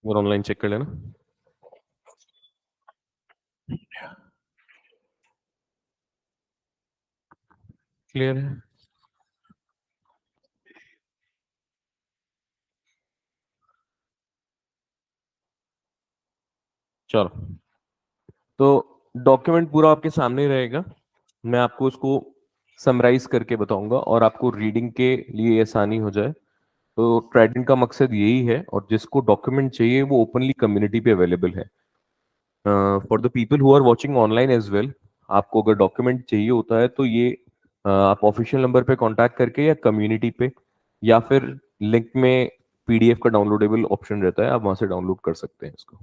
और online check कर लेना। क्लियर है? चलो, तो डॉक्यूमेंट पूरा आपके सामने ही रहेगा। मैं आपको उसको समराइज करके बताऊंगा और आपको रीडिंग के लिए आसानी हो जाए। तो ट्राइडेंट का मकसद यही है, और जिसको डॉक्यूमेंट चाहिए वो ओपनली कम्युनिटी पे अवेलेबल है। For the people who are watching online as well, आपको अगर डॉक्यूमेंट चाहिए होता है तो ये आप ऑफिशियल नंबर पे कांटेक्ट करके या कम्युनिटी पे, या फिर लिंक में पीडीएफ का डाउनलोडेबल ऑप्शन रहता है, आप वहां से डाउनलोड कर सकते हैं इसको।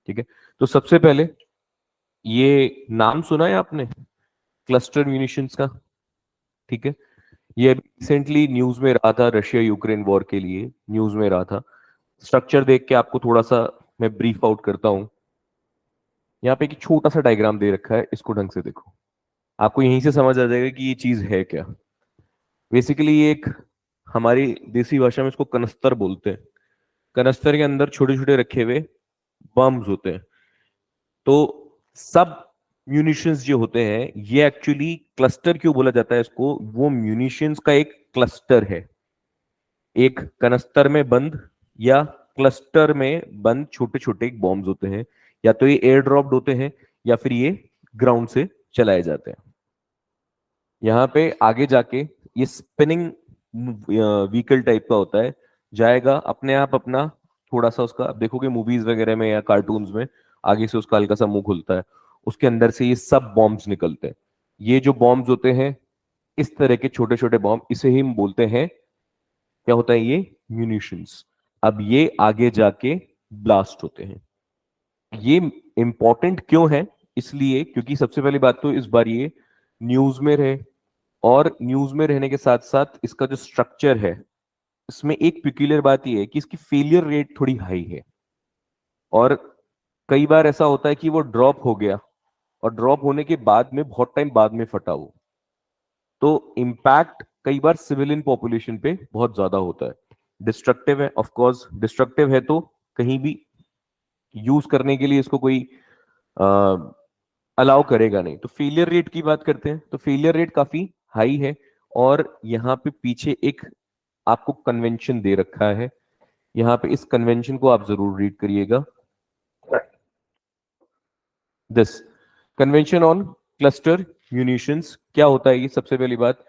ठीक है, तो सबसे पहले ये नाम सुना है आपने, क्लस्टर म्यूनिशंस का? ठीक है, ये रिसेंटली न्यूज में रहा था, रशिया यूक्रेन वॉर के लिए न्यूज में रहा था। स्ट्रक्चर देख के आपको थोड़ा सा मैं ब्रीफ आउट करता हूँ। यहाँ पे एक छोटा सा डायग्राम दे रखा है, इसको ढंग से देखो, आपको यहीं से समझ आ जाएगा कि ये चीज है क्या। बेसिकली ये एक, हमारी देसी भाषा में इसको कनस्तर बोलते हैं। कनस्तर के अंदर छोटे छोटे रखे हुए बम्स होते हैं। तो सब म्यूनिशंस जो होते हैं, ये एक्चुअली क्लस्टर क्यों बोला जाता है इसको, वो म्यूनिशंस का एक क्लस्टर है। एक कनस्तर में बंद या क्लस्टर में बंद छोटे छोटे बॉम्ब्स होते हैं। या तो ये एयर ड्रॉप्ड होते हैं, या फिर ये ग्राउंड से चलाए जाते हैं। यहाँ पे आगे जाके ये स्पिनिंग व्हीकल टाइप का होता है, जाएगा अपने आप अपना, थोड़ा सा उसका आप देखोगे मूवीज वगैरह में या कार्टून्स में, आगे से उसका हल्का सा मुंह खुलता है, उसके अंदर से ये सब बॉम्ब्स निकलते हैं। ये जो बॉम्ब्स होते हैं, इस तरह के छोटे छोटे बॉम्ब, इसे ही हम बोलते हैं, क्या होता है ये, म्यूनिशंस। अब ये आगे जाके ब्लास्ट होते हैं। ये इंपॉर्टेंट क्यों है, इसलिए क्योंकि सबसे पहली बात तो इस बार ये न्यूज में रहे, और न्यूज में रहने के साथ साथ इसका जो स्ट्रक्चर है, इसमें एक पिक्यूलियर बात यह है कि इसकी फेलियर रेट थोड़ी हाई है। और कई बार ऐसा होता है कि वो ड्रॉप हो गया, और ड्रॉप होने के बाद में बहुत टाइम बाद में फटा वो, तो इम्पैक्ट कई बार सिविलियन पॉपुलेशन पे बहुत ज्यादा होता है। डिस्ट्रक्टिव है, ऑफ कोर्स डिस्ट्रक्टिव है, तो कहीं भी यूज करने के लिए इसको कोई अलाउ करेगा नहीं। तो फेलियर रेट की बात करते हैं, तो फेलियर रेट काफी हाई है। और यहाँ पे पीछे एक आपको कन्वेंशन दे रखा है, यहाँ पे इस कन्वेंशन को आप जरूर रीड करिएगा। This convention on cluster munitions क्या होता है, ये सबसे पहली बात,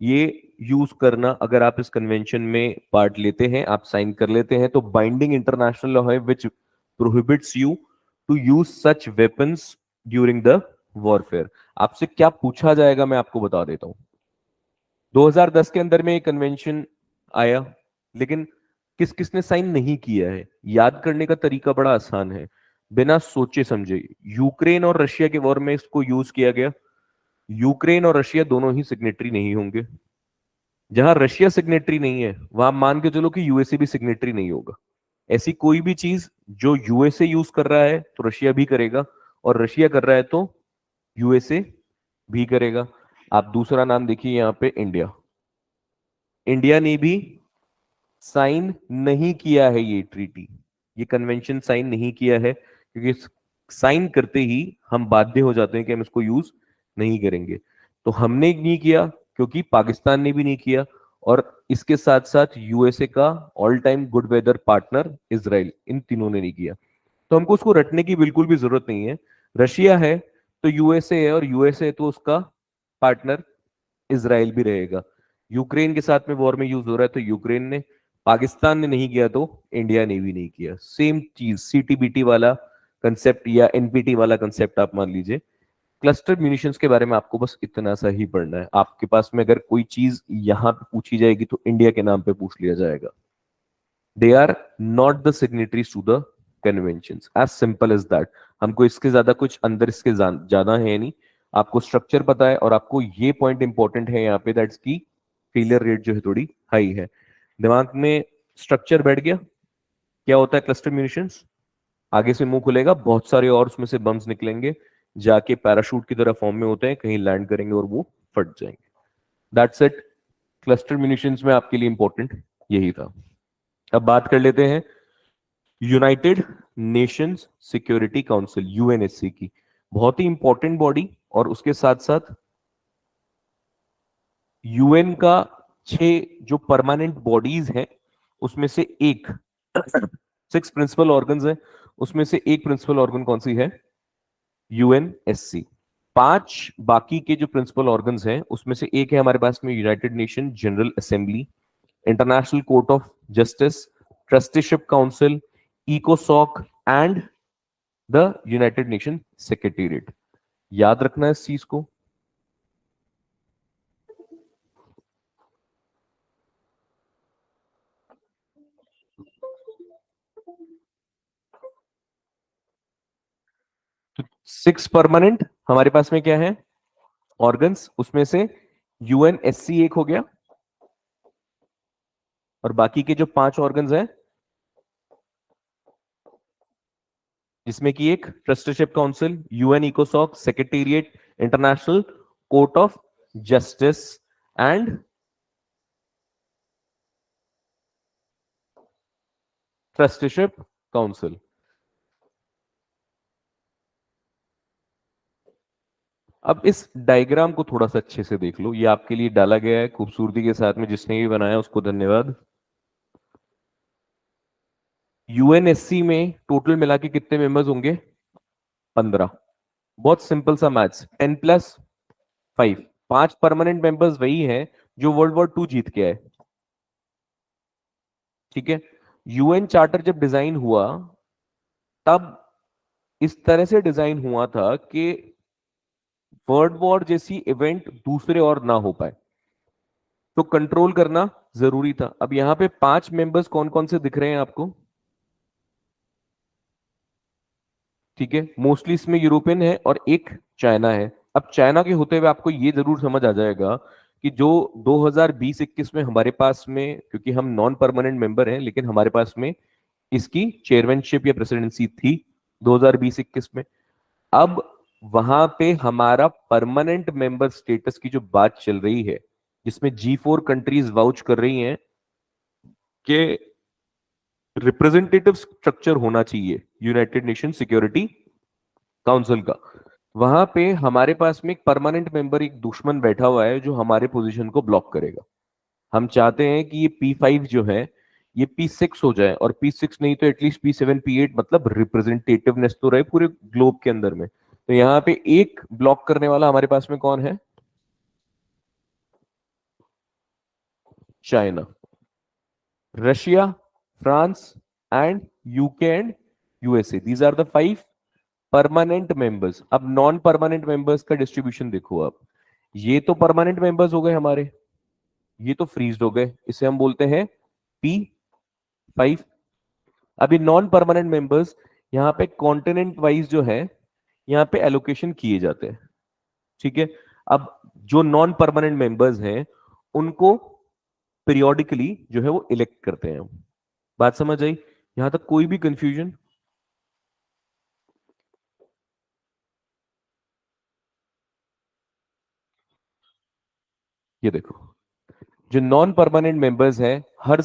ये यूज करना, अगर आप इस कन्वेंशन में पार्ट लेते हैं, आप साइन कर लेते हैं, तो बाइंडिंग इंटरनेशनल लॉ है which prohibits you to use such weapons during the warfare. आपसे क्या पूछा जाएगा मैं आपको बता देता हूं। 2010 के अंदर में एक कन्वेंशन आया, लेकिन किस किसने साइन नहीं किया है, याद करने का तरीका बड़ा आसान है, बिना सोचे समझे यूक्रेन और रशिया के वॉर में इसको यूज किया गया। यूक्रेन और रशिया दोनों ही सिग्नेटरी नहीं होंगे। जहां रशिया सिग्नेटरी नहीं है, वहां मान के चलो कि यूएसए भी सिग्नेटरी नहीं होगा। ऐसी कोई भी चीज जो यूएसए यूज कर रहा है तो रशिया भी करेगा, और रशिया कर रहा है तो यूएसए भी करेगा। आप दूसरा नाम देखिए यहाँ पे, इंडिया। इंडिया ने भी साइन नहीं किया है ये ट्रीटी, ये कन्वेंशन साइन नहीं किया है, क्योंकि साइन करते ही हम बाध्य हो जाते हैं कि हम इसको यूज नहीं करेंगे। तो हमने नहीं किया, क्योंकि पाकिस्तान ने भी नहीं किया, और इसके साथ साथ यूएसए का all time good weather partner Israel, इन तीनों ने नहीं किया। तो हमको उसको रटने की बिल्कुल भी जरूरत नहीं है। रशिया है तो यूएसए है, और यूएसए तो उसका पार्टनर इजराइल भी रहेगा। यूक्रेन के साथ में वॉर में यूज हो रहा है तो यूक्रेन ने, पाकिस्तान ने नहीं किया तो इंडिया ने भी नहीं किया। सेम चीज सीटीबीटी वाला कंसेप्ट या एनपीटी वाला कंसेप्ट आप मान लीजिए। क्लस्टर म्यूनिशंस के बारे में आपको बस इतना सा ही पढ़ना है। आपके पास में अगर कोई चीज यहां पे पूछी जाएगी तो इंडिया के नाम पे पूछ लिया जाएगा। They are not the signatories to the convention, as simple as that. हमको इसके ज्यादा कुछ अंदर इसके ज्यादा है नहीं। आपको स्ट्रक्चर पता है, और आपको ये पॉइंट इंपॉर्टेंट है यहाँ पे, दैट्स की फेलियर रेट जो है थोड़ी हाई है। दिमाग में स्ट्रक्चर बैठ गया, क्या होता है क्लस्टर म्यूनिशंस, आगे से मुंह खुलेगा, बहुत सारे और उसमें से बम्स निकलेंगे, जाके पैराशूट की तरह फॉर्म में होते हैं, कहीं लैंड करेंगे और वो फट जाएंगे। दैट्स इट, क्लस्टर म्यूनिशंस में आपके लिए इंपॉर्टेंट यही था। अब बात कर लेते हैं United Nations security council, UNSC की बहुत ही इंपॉर्टेंट बॉडी, और उसके साथ साथ यूएन का 6 जो परमानेंट बॉडीज हैं उसमें से एक 6 प्रिंसिपल ऑर्गन्स है, उसमें से एक प्रिंसिपल ऑर्गन कौन सी है? यूएनएससी। 5 बाकी के जो प्रिंसिपल ऑर्गन्स हैं उसमें से एक है हमारे पास में United Nation General Assembly, International court of Justice, Trusteeship Council, इकोसॉक and the United Nation Secretariat. याद रखना है इस चीज को। तो 6 परमानेंट हमारे पास में क्या है ऑर्गन्स, उसमें से यूएनएससी एक हो गया, और बाकी के जो 5 ऑर्गन्स हैं जिसमें कि एक ट्रस्टीशिप काउंसिल, यूएन इकोसॉक, secretariat, international court of justice and trusteeship council. अब इस डायग्राम को थोड़ा सा अच्छे से देख लो, ये आपके लिए डाला गया है खूबसूरती के साथ में, जिसने ये बनाया उसको धन्यवाद। यूएनएससी में टोटल मिला के कितने मेंबर्स होंगे? 15। बहुत सिंपल सा मैथ्स, 10 + 5। 5 परमानेंट मेंबर्स वही हैं जो वर्ल्ड वॉर 2 जीत के आए। ठीक है। यूएन चार्टर जब डिजाइन हुआ तब इस तरह से डिजाइन हुआ था कि वर्ल्ड वॉर जैसी इवेंट दूसरे और ना हो पाए, तो कंट्रोल करना जरूरी था। अब यहां पे 5 मेंबर्स कौन कौन से दिख रहे हैं आपको? ठीक है, मोस्टली इसमें यूरोपियन है और एक चाइना है। अब चाइना के होते हुए आपको ये जरूर समझ आ जाएगा कि जो 2020-21 में हमारे पास में, क्योंकि हम नॉन परमानेंट मेंबर हैं लेकिन हमारे पास में इसकी चेयरमैनशिप या प्रेसिडेंसी थी 2020-21 में। अब वहां पे हमारा परमानेंट मेंबर स्टेटस की जो बात चल रही है, जिसमें G4 कंट्रीज वाउच कर रही हैं कि रिप्रेजेंटेटिव स्ट्रक्चर होना चाहिए यूनाइटेड नेशन सिक्योरिटी काउंसिल का, वहां पे हमारे पास में एक परमानेंट मेंबर, एक दुश्मन बैठा हुआ है जो हमारे पोजीशन को ब्लॉक करेगा। हम चाहते हैं कि ये P5 जो है ये P6 हो जाए, और P6 नहीं तो एटलीस्ट P7 P8, मतलब रिप्रेजेंटेटिवनेस तो रहे पूरे ग्लोब के अंदर में। तो यहाँ पे एक ब्लॉक करने वाला हमारे पास में कौन है? China, Russia, France and UK and USA. These are the 5 permanent members. अब नॉन परमानेंट मेंबर्स का डिस्ट्रीब्यूशन देखो आप। ये तो परमानेंट मेंबर्स हो गए हमारे, ये तो फ्रीज हो गए, इसे हम बोलते हैं P5। अभी नॉन परमानेंट मेंबर्स यहाँ पे कॉन्टिनेंट वाइज जो है यहाँ पे एलोकेशन किए जाते हैं। ठीक है। अब जो नॉन परमानेंट मेंबर्स हैं उनको पीरियोडिकली जो है वो इलेक्ट करते हैं हम। बात समझ आई? यहां तक कोई भी कंफ्यूजन? ये देखो, जो नॉन परमानेंट मेंबर्स हैं हर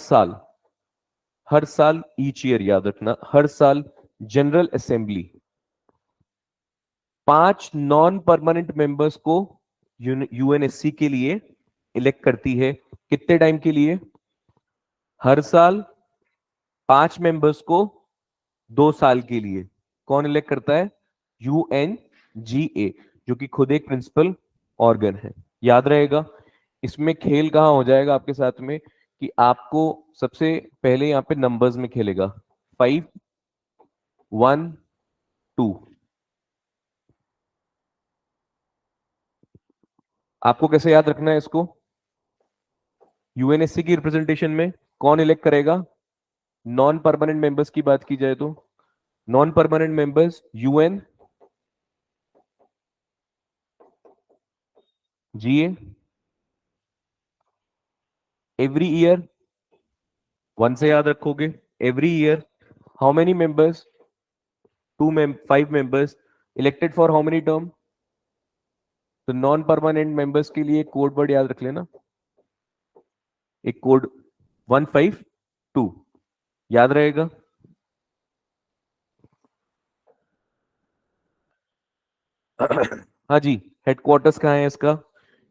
साल ईच ईयर, याद रखना, हर साल general assembly 5 non permanent members को यूएनएससी के लिए इलेक्ट करती है। कितने टाइम के लिए? हर साल 5 मेंबर्स को 2 साल के लिए। कौन इलेक्ट करता है? यूएनजीए, जो कि खुद एक प्रिंसिपल ऑर्गन है। याद रहेगा। इसमें खेल कहां हो जाएगा आपके साथ में कि आपको सबसे पहले यहां पे नंबर्स में खेलेगा, 5, 1, 2। आपको कैसे याद रखना है इसको? यूएनएससी की रिप्रेजेंटेशन में कौन इलेक्ट करेगा? नॉन परमानेंट मेंबर्स की बात की जाए तो नॉन परमानेंट मेंबर्स यूएन जीए एवरी ईयर। 1 से याद रखोगे, every year. How many members? 5 members elected for how many term? तो नॉन परमानेंट मेंबर्स के लिए कोड वर्ड याद रख लेना, एक कोड 152 याद रहेगा। हाँ जी, हेडक्वार्टर्स कहाँ है इसका?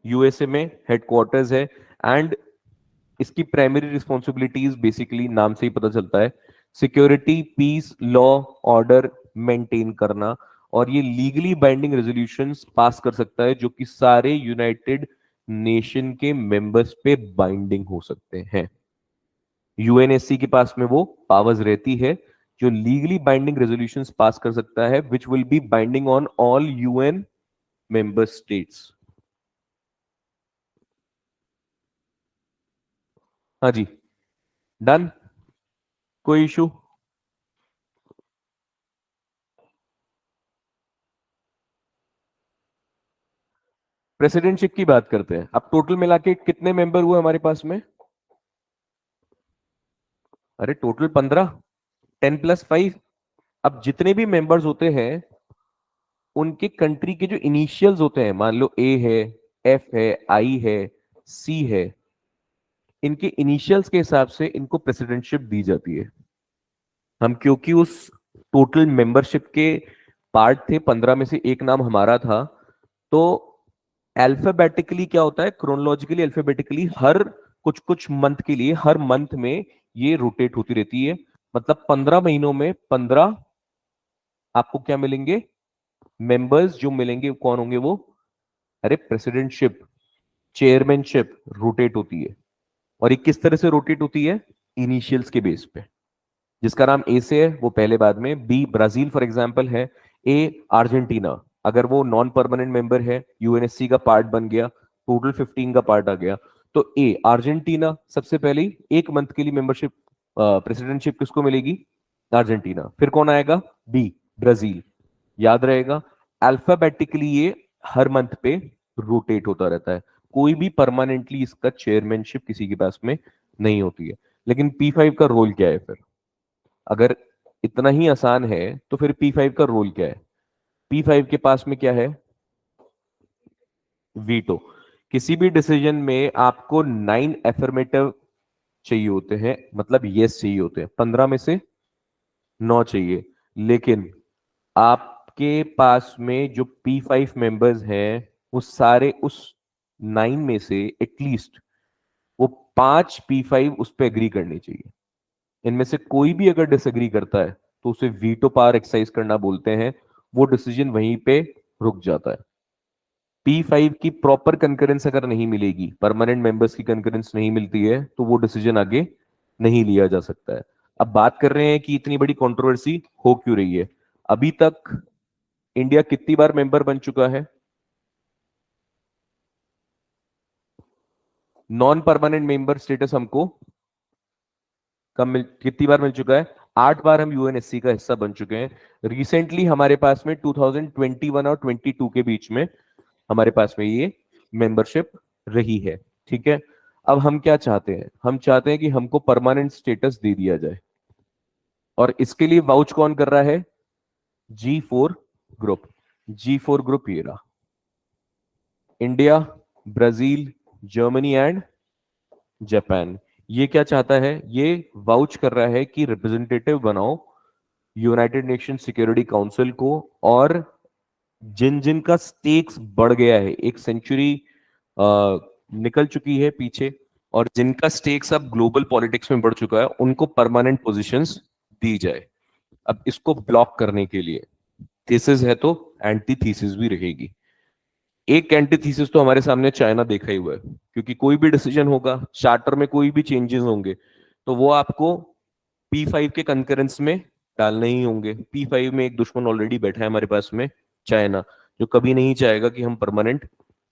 यूएसए में हेडक्वार्टर्स है। एंड इसकी प्राइमरी रिस्पॉन्सिबिलिटीज बेसिकली नाम से ही पता चलता है, security, peace, law, order maintain करना। और ये लीगली बाइंडिंग रेजोल्यूशंस पास कर सकता है जो कि सारे यूनाइटेड नेशन के मेंबर्स पे बाइंडिंग हो सकते हैं। यूएनएससी के पास में वो पावर्स रहती है जो लीगली बाइंडिंग रेजोल्यूशंस पास कर सकता है, which will be binding on all UN member states. हाँ जी, डन, कोई इशू? प्रेसिडेंटशिप की बात करते हैं। अब टोटल मिला के कितने मेंबर हुए हमारे पास में? अरे टोटल 15, 10+5। अब जितने भी मेंबर्स होते हैं उनके कंट्री के जो इनिशियल्स होते हैं, मान लो ए है, एफ है, आई है, सी है, इनके इनिशियल्स के हिसाब से इनको प्रेसिडेंटशिप दी जाती है। हम क्योंकि उस टोटल मेंबरशिप के पार्ट थे, 15 में से एक नाम हमारा था, तो अल्फाबेटिकली क्या होता है, क्रोनोलॉजिकली अल्फाबेटिकली हर कुछ कुछ मंथ के लिए, हर मंथ में ये रोटेट होती रहती है। मतलब 15 महीनों में 15 आपको क्या मिलेंगे? मेंबर्स जो मिलेंगे कौन होंगे वो? अरे प्रेसिडेंटशिप, चेयरमैनशिप रोटेट होती है। और ये किस तरह से रोटेट होती है? इनिशियल्स के बेस पे। जिसका नाम ए से है वो पहले बाद में, बी ब्राजील फॉर एग्जांपल है, ए अर्जेंटीना, अगर वो नॉन परमानेंट मेंबर है, यूएनएससी का पार्ट बन गया, टोटल 15 का पार्ट आ गया, तो ए अर्जेंटीना सबसे पहले ही एक मंथ के लिए मेंबरशिप, प्रेसिडेंटशिप किसको मिलेगी? अर्जेंटीना। फिर कौन आएगा? B Brazil. याद रहेगा, अल्फाबेटिकली ये हर मंथ पे रोटेट होता रहता है। कोई भी परमानेंटली इसका चेयरमैनशिप किसी के पास में नहीं होती है। लेकिन P5 का रोल क्या है फिर? अगर इतना ही आसान है तो फिर P5 का रोल क्या है? P5 के पास में क्या है? वीटो। किसी भी डिसीजन में आपको 9 एफर्मेटिव चाहिए होते हैं, मतलब यस चाहिए होते हैं, 15 में से 9 चाहिए। लेकिन आपके पास में जो P5 मेंबर्स हैं वो सारे उस 9 में से एटलीस्ट वो 5 P5 उस पर एग्री करनी चाहिए। इनमें से कोई भी अगर डिसएग्री करता है तो उसे वीटो पावर एक्सरसाइज करना बोलते हैं। वो डिसीजन वहीं पे रुक जाता है। P5 की प्रॉपर कंकरेंस अगर नहीं मिलेगी, परमानेंट मेंबर्स की कंकरेंस नहीं मिलती है, तो वो डिसीजन आगे नहीं लिया जा सकता है। अब बात कर रहे हैं कि इतनी बड़ी कंट्रोवर्सी हो क्यों रही है। अभी तक इंडिया कितनी बार मेंबर बन चुका है? नॉन परमानेंट मेंबर स्टेटस हमको कितनी बार मिल चुका है? 8 बार हम यूएनएससी का हिस्सा बन चुके हैं। रिसेंटली हमारे पास में 2021 और 22 के बीच में हमारे पास में ये मेंबरशिप रही है। ठीक है, अब हम क्या चाहते हैं? हम चाहते हैं कि हमको परमानेंट स्टेटस दे दिया जाए। और इसके लिए वाउच कौन कर रहा है? G4 group. G4 ग्रुप ये रहा, India, Brazil, Germany and Japan. ये क्या चाहता है? ये वाउच कर रहा है कि रिप्रेजेंटेटिव बनाओ यूनाइटेड नेशन सिक्योरिटी काउंसिल को। और जिन जिन का स्टेक्स बढ़ गया है, एक सेंचुरी निकल चुकी है पीछे, और जिनका स्टेक्स अब ग्लोबल पॉलिटिक्स में बढ़ चुका है, उनको परमानेंट पोजीशंस दी जाए। अब इसको ब्लॉक करने के लिए थीसिस है तो एंटी थीसिस भी रहेगी। एक एंटी थीसिस तो हमारे सामने चाइना देखा ही हुआ है, क्योंकि कोई भी डिसीजन होगा, चार्टर में कोई भी चेंजेस होंगे, तो वो आपको P5 के कंकरेंस में डालने ही होंगे। P5 में एक दुश्मन ऑलरेडी बैठा है हमारे पास में, चाइना, जो कभी नहीं चाहेगा कि हम परमानेंट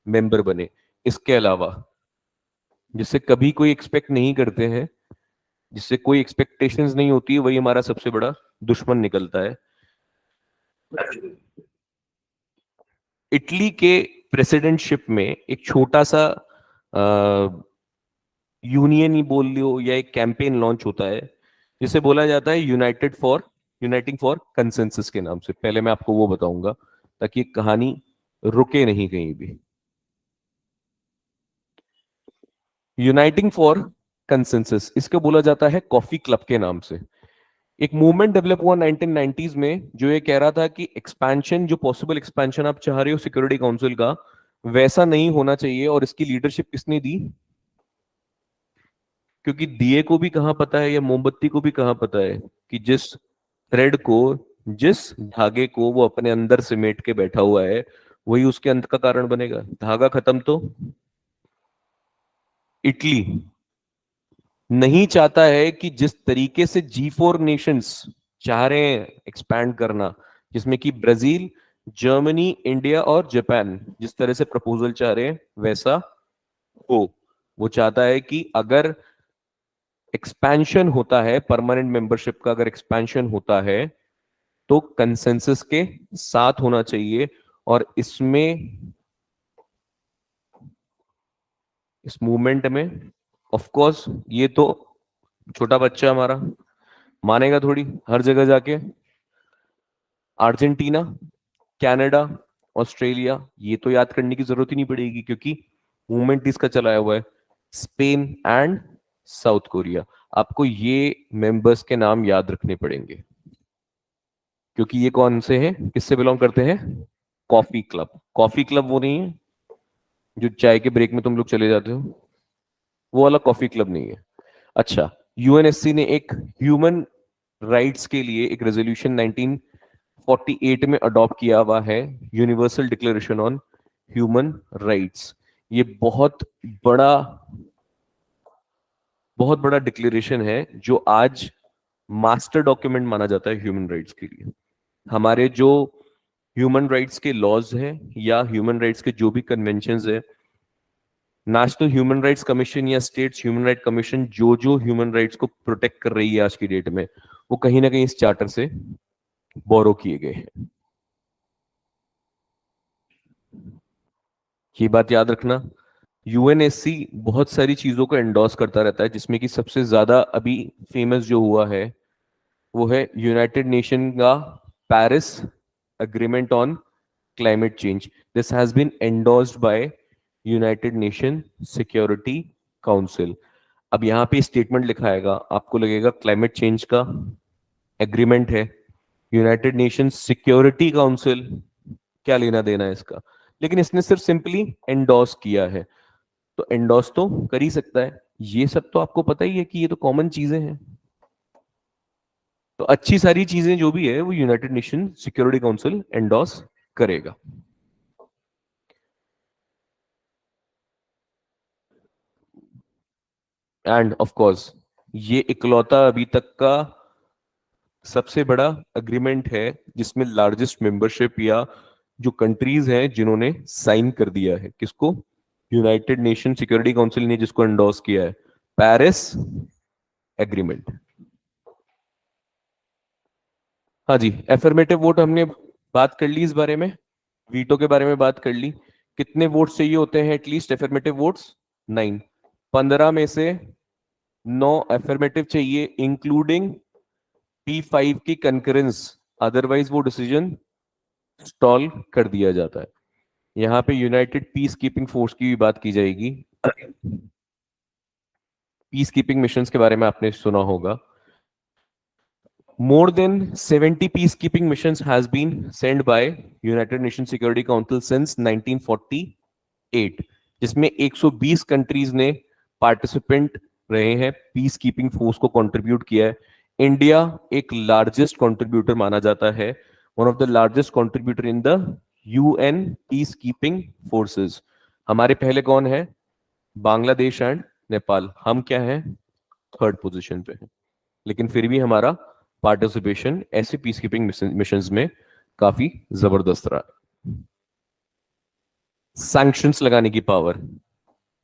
मेंबर बने। इसके अलावा जिससे कभी कोई एक्सपेक्ट नहीं करते हैं, जिससे कोई एक्सपेक्टेशंस नहीं होती है, वही हमारा सबसे बड़ा दुश्मन निकलता है। इटली के प्रेसिडेंटशिप में एक छोटा सा यूनियन ही बोल लो या एक कैंपेन लॉन्च होता है, जिसे बोला जाता है यूनाइटिंग फॉर कंसेंसस के नाम से। पहले मैं आपको वो बताऊंगा ताकि कहानी रुके नहीं कहीं भी। यूनाइटिंग फॉर कंसेंसस इसको बोला जाता है कॉफी क्लब के नाम से। एक मूवमेंट डेवलप हुआ 1990s में जो ये कह रहा था कि एक्सपेंशन, जो पॉसिबल एक्सपेंशन आप चाह रहे हो सिक्योरिटी काउंसिल का, वैसा नहीं होना चाहिए। और इसकी लीडरशिप किसने दी? क्योंकि दिए को भी कहां पता है या मोमबत्ती को भी कहां पता है कि जिस थ्रेड को, जिस धागे को वो अपने अंदर सिमेट के बैठा हुआ है, वही उसके अंत का कारण बनेगा। धागा खत्म तो इटली नहीं चाहता है कि जिस तरीके से G4 नेशंस चाह रहे हैं एक्सपैंड करना, जिसमें कि ब्राजील, जर्मनी, इंडिया और जापान जिस तरह से प्रपोजल चाह रहे हैं वैसा हो। वो चाहता है कि अगर एक्सपेंशन होता है, परमानेंट मेंबरशिप का अगर एक्सपेंशन होता है तो कंसेंसस के साथ होना चाहिए। और इसमें, इस मूवमेंट में ऑफ कोर्स ये तो छोटा बच्चा हमारा मानेगा थोड़ी हर जगह जाके। अर्जेंटीना, कनाडा, ऑस्ट्रेलिया, ये तो याद करने की जरूरत ही नहीं पड़ेगी क्योंकि मूवमेंट इसका चलाया हुआ है। स्पेन एंड साउथ कोरिया, आपको ये मेंबर्स के नाम याद रखने पड़ेंगे क्योंकि ये कौन से हैं, किससे बिलोंग करते हैं? Coffee club. कॉफी क्लब वो नहीं है जो चाय के ब्रेक में तुम लोग चले जाते हो, वो वाला कॉफी क्लब नहीं है। अच्छा, यूएनएससी ने एक ह्यूमन राइट्स के लिए एक रेजोल्यूशन 1948 में अडॉप्ट किया हुआ है, universal declaration on human rights. ये बड़ा बहुत बड़ा डिक्लेरेशन है जो आज मास्टर डॉक्यूमेंट माना जाता है ह्यूमन राइट्स के लिए। हमारे जो ह्यूमन राइट्स के लॉज हैं या ह्यूमन राइट्स के जो भी कन्वेंशंस है, नेशनल ह्यूमन राइट्स कमीशन या स्टेट्स ह्यूमन राइट कमीशन जो जो ह्यूमन राइट्स को प्रोटेक्ट कर रही है आज की डेट में, वो कहीं ना कहीं इस चार्टर से बोरो किए गए हैं। ये बात याद रखना। यूएनएससी बहुत सारी चीजों को एंडोर्स करता रहता है जिसमें कि सबसे ज्यादा अभी फेमस जो हुआ है वो है यूनाइटेड नेशन का Paris agreement on climate change. This has been endorsed by United Nation Security Council. अब यहाँ पे स्टेटमेंट लिखा आएगा, आपको लगेगा क्लाइमेट चेंज का एग्रीमेंट है, यूनाइटेड नेशन सिक्योरिटी काउंसिल, क्या लेना देना है इसका? लेकिन इसने सिर्फ सिंपली एंडोर्स किया है, तो एंडोर्स तो कर ही सकता है। ये सब तो आपको पता ही है कि ये तो कॉमन चीजें हैं। तो अच्छी सारी चीजें जो भी है वो United Nation Security council endorse करेगा। एंड ऑफ कोर्स ये इकलौता अभी तक का सबसे बड़ा अग्रीमेंट है जिसमें लार्जेस्ट मेंबरशिप या जो कंट्रीज हैं जिन्होंने साइन कर दिया है, किसको? यूनाइटेड नेशन सिक्योरिटी काउंसिल ने जिसको एंडोर्स किया है, पेरिस एग्रीमेंट। हाँ जी, एफर्मेटिव वोट हमने बात कर ली, इस बारे में वीटो के बारे में बात कर ली। कितने वोट्स चाहिए होते हैं एटलीस्ट एफर्मेटिव वोट्स? 9। 15 में से 9 एफर्मेटिव चाहिए इंक्लूडिंग P5 की कंकरेंस, अदरवाइज वो डिसीजन स्टॉल कर दिया जाता है। यहाँ पे यूनाइटेड पीस कीपिंग फोर्स की भी बात की जाएगी। पीस कीपिंग मिशंस के बारे में आपने सुना होगा। More than 70 peacekeeping missions has been sent by United Nations Security Council since 1948, जिसमें 120 कंट्रीज ने पार्टिसिपेंट रहे हैं, पीस कीपिंग फोर्स को कंट्रीब्यूट किया है। इंडिया एक लार्जेस्ट कंट्रीब्यूटर माना जाता है, one of the largest contributor in the UN peace keeping forces. हमारे पहले कौन है? बांग्लादेश एंड नेपाल। हम क्या हैं? थर्ड पोजीशन पे हैं, लेकिन फिर भी हमारा पार्टिसिपेशन ऐसे पीस कीपिंग मिशंस में काफी जबरदस्त रहा है। सैंक्शंस लगाने की पावर,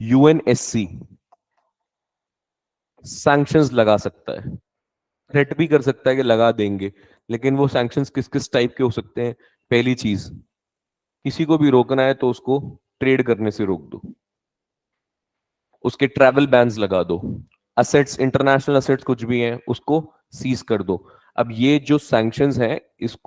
यूएनएससी सैंक्शंस लगा सकता है, थ्रेट भी कर सकता है कि लगा देंगे, लेकिन वो सैंक्शंस किस किस टाइप के हो सकते हैं? पहली चीज, किसी को भी रोकना है तो उसको ट्रेड करने से रोक दो, उसके ट्रैवल बैन्स लगा दो, असेट्स, इंटरनेशनल असेट्स कुछ भी हैं उसको सीज कर दो। अब ये जो सैंक्शंस हैं इसको